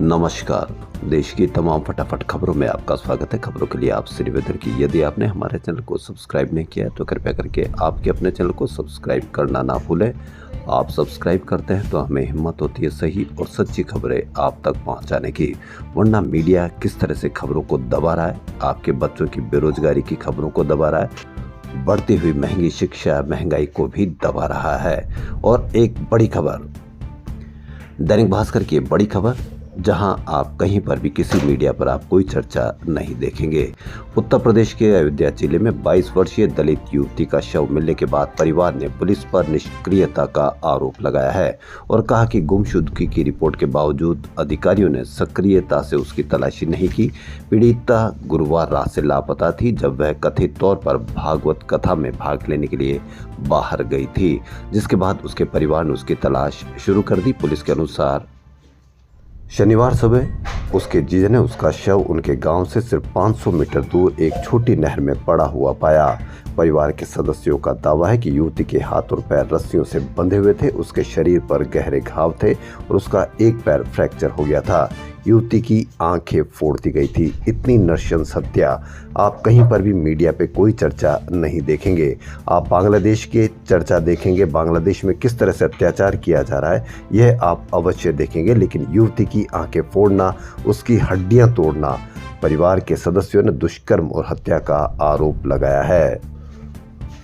नमस्कार। देश की तमाम फटाफट खबरों में आपका स्वागत है। खबरों के लिए आप श्रीवेदर की। यदि आपने हमारे चैनल को सब्सक्राइब नहीं किया है तो कृपया करके आपके अपने चैनल को सब्सक्राइब करना ना भूलें। आप सब्सक्राइब करते हैं तो हमें हिम्मत होती है सही और सच्ची खबरें आप तक पहुंचाने की। वरना मीडिया किस तरह से खबरों को दबा रहा है, आपके बच्चों की बेरोजगारी की खबरों को दबा रहा है, बढ़ती हुई महंगी शिक्षा महंगाई को भी दबा रहा है। और एक बड़ी खबर, दैनिक भास्कर की बड़ी खबर, जहां आप कहीं पर भी किसी मीडिया पर आप कोई चर्चा नहीं देखेंगे। उत्तर प्रदेश के अयोध्या जिले में 22 वर्षीय दलित युवती का शव मिलने के बाद परिवार ने पुलिस पर निष्क्रियता का आरोप लगाया है और कहा कि गुमशुदगी की रिपोर्ट के बावजूद अधिकारियों ने सक्रियता से उसकी तलाशी नहीं की। पीड़िता गुरुवार रात से लापता थी, जब वह कथित तौर पर भागवत कथा में भाग लेने के लिए बाहर गई थी, जिसके बाद उसके परिवार ने उसकी तलाश शुरू कर दी। पुलिस के अनुसार शनिवार सुबह उसके जीजा ने उसका शव उनके गांव से सिर्फ 500 मीटर दूर एक छोटी नहर में पड़ा हुआ पाया। परिवार के सदस्यों का दावा है कि युवती के हाथ और पैर रस्सियों से बंधे हुए थे, उसके शरीर पर गहरे घाव थे और उसका एक पैर फ्रैक्चर हो गया था। युवती की आंखें फोड़ दी गई थी। इतनी नृशंस हत्या आप कहीं पर भी मीडिया पे कोई चर्चा नहीं देखेंगे। आप बांग्लादेश के चर्चा देखेंगे, बांग्लादेश में किस तरह से अत्याचार किया जा रहा है यह आप अवश्य देखेंगे, लेकिन युवती की आंखें फोड़ना, उसकी हड्डियां तोड़ना, परिवार के सदस्यों ने दुष्कर्म और हत्या का आरोप लगाया है।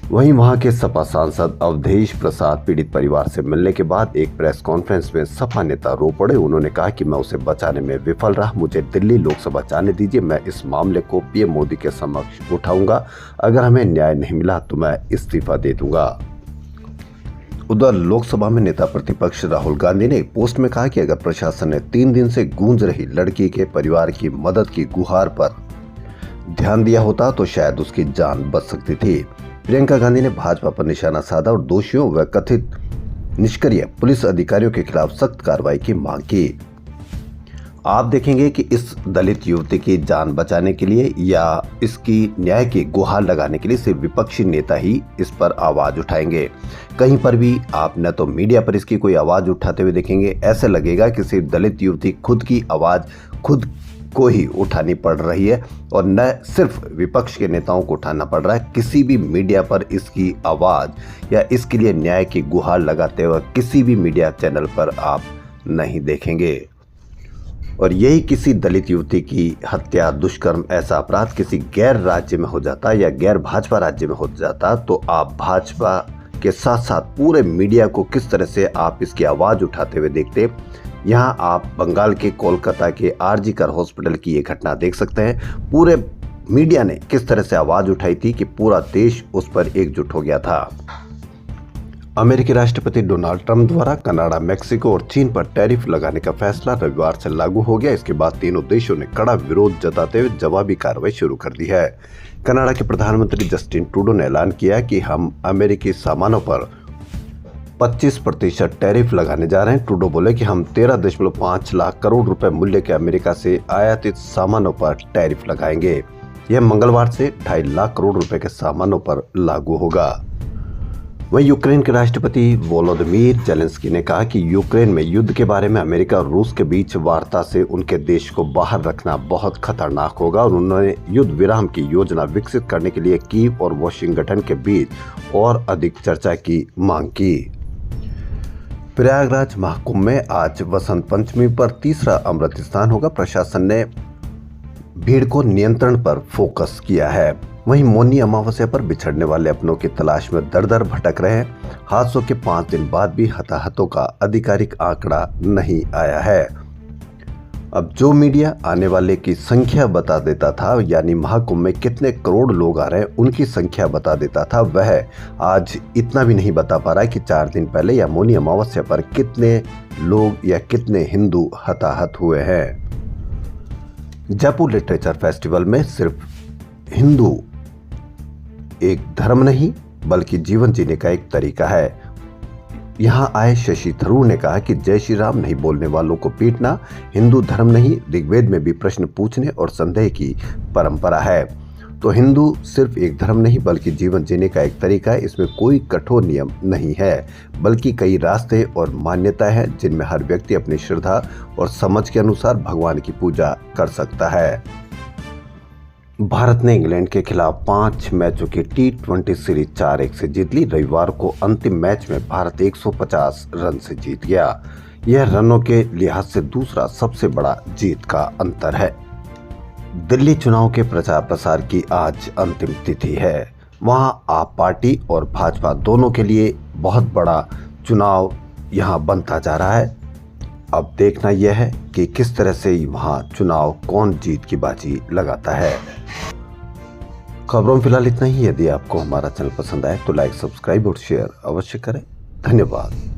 वहीं वहां के सपा सांसद अवधेश प्रसाद पीड़ित परिवार से मिलने के बाद एक प्रेस कॉन्फ्रेंस में सपा नेता रो पड़े। उन्होंने कहा कि मैं उसे बचाने में विफल रहा, मुझे दिल्ली लोकसभा जाने दीजिए, मैं इस मामले को पीएम मोदी के समक्ष उठाऊंगा, अगर हमें न्याय नहीं मिला तो मैं इस्तीफा दे दूंगा। उधर लोकसभा में नेता प्रतिपक्ष राहुल गांधी ने एक पोस्ट में कहा कि अगर प्रशासन ने 3 दिन से गूंज रही लड़की के परिवार की मदद की गुहार पर ध्यान दिया होता तो शायद उसकी जान बच सकती थी। प्रियंका गांधी ने भाजपा पर निशाना साधा और दोषियों व कथित निष्क्रिय पुलिस अधिकारियों के खिलाफ सख्त कार्रवाई की मांग की। आप देखेंगे कि इस दलित युवती की जान बचाने के लिए या इसकी न्याय की गुहार लगाने के लिए सिर्फ विपक्षी नेता ही इस पर आवाज उठाएंगे। कहीं पर भी आप न तो मीडिया पर इसकी कोई आवाज उठाते हुए देखेंगे। ऐसे लगेगा कि सिर्फ दलित युवती खुद की आवाज खुद को ही उठानी पड़ रही है और न सिर्फ विपक्ष के नेताओं को उठाना पड़ रहा है। किसी भी मीडिया पर इसकी आवाज या इसके लिए न्याय की गुहार लगाते हुए किसी भी मीडिया चैनल पर आप नहीं देखेंगे। और यही किसी दलित युवती की हत्या, दुष्कर्म, ऐसा अपराध किसी गैर राज्य में हो जाता या गैर भाजपा राज्य में हो जाता तो आप भाजपा के साथ साथ पूरे मीडिया को किस तरह से आप इसकी आवाज उठाते हुए देखते। यहाँ आप बंगाल के कोलकाता के आरजी कर हॉस्पिटल की ये घटना देख सकते हैं। पूरे मीडिया ने किस तरह से आवाज उठाई थी कि पूरा देश उस पर एकजुट हो गया था। अमेरिकी राष्ट्रपति डोनाल्ड ट्रंप द्वारा कनाडा, मेक्सिको और चीन पर टैरिफ लगाने का फैसला रविवार से लागू हो गया। इसके बाद तीनों देशों ने कड़ा विरोध जताते हुए जवाबी कार्रवाई शुरू कर दी है। कनाडा के प्रधानमंत्री जस्टिन ट्रूडो ने ऐलान किया कि हम अमेरिकी सामानों पर 25% टैरिफ लगाने जा रहे हैं। ट्रूडो बोले कि हम 13.5 लाख करोड़ रुपए मूल्य के अमेरिका से आयातित सामानों पर टैरिफ लगाएंगे। यह मंगलवार से 2.5 लाख करोड़ रुपए के सामानों पर लागू होगा। वहीं यूक्रेन के राष्ट्रपति वोलोदिमीर जेलेंस्की ने कहा कि यूक्रेन में युद्ध के बारे में अमेरिका और रूस के बीच वार्ता से उनके देश को बाहर रखना बहुत खतरनाक होगा और उन्होंने युद्ध विराम की योजना विकसित करने के लिए कीव और वाशिंगटन के बीच और अधिक चर्चा की मांग की। प्रयागराज महाकुंभ में आज वसंत पंचमी पर तीसरा अमृत स्नान होगा। प्रशासन ने भीड़ को नियंत्रण पर फोकस किया है। वहीं मौनी अमावस्या पर बिछड़ने वाले अपनों की तलाश में दर दर भटक रहे हैं। हादसों के 5 दिन बाद भी हताहतों का आधिकारिक आंकड़ा नहीं आया है। अब जो मीडिया आने वाले की संख्या बता देता था, यानी महाकुंभ में कितने करोड़ लोग आ रहे हैं उनकी संख्या बता देता था, वह आज इतना भी नहीं बता पा रहा है कि 4 दिन पहले या मौनी अमावस्या पर कितने लोग या कितने हिंदू हताहत हुए हैं। जयपुर लिटरेचर फेस्टिवल में सिर्फ हिंदू एक धर्म नहीं बल्कि जीवन जीने का एक तरीका है। यहां आए शशि थरूर ने कहा कि जय श्री राम नहीं बोलने वालों को पीटना हिंदू धर्म नहीं, ऋग्वेद में भी प्रश्न पूछने और संदेह की परंपरा है। तो हिंदू सिर्फ एक धर्म नहीं बल्कि जीवन जीने का एक तरीका है। इसमें कोई कठोर नियम नहीं है बल्कि कई रास्ते और मान्यताएं हैं जिनमें हर व्यक्ति अपनी श्रद्धा और समझ के अनुसार भगवान की पूजा कर सकता है। भारत ने इंग्लैंड के खिलाफ 5 मैचों की T20 सीरीज 4-1 से जीत ली। रविवार को अंतिम मैच में भारत 150 रन से जीत गया। यह रनों के लिहाज से दूसरा सबसे बड़ा जीत का अंतर है। दिल्ली चुनाव के प्रचार प्रसार की आज अंतिम तिथि है। वहां आप पार्टी और भाजपा दोनों के लिए बहुत बड़ा चुनाव यहां बनता जा रहा है। अब देखना यह है कि किस तरह से वहां चुनाव कौन जीत की बाजी लगाता है। खबरों में फिलहाल इतना ही। यदि आपको हमारा चैनल पसंद आए तो लाइक, सब्सक्राइब और शेयर अवश्य करें। धन्यवाद।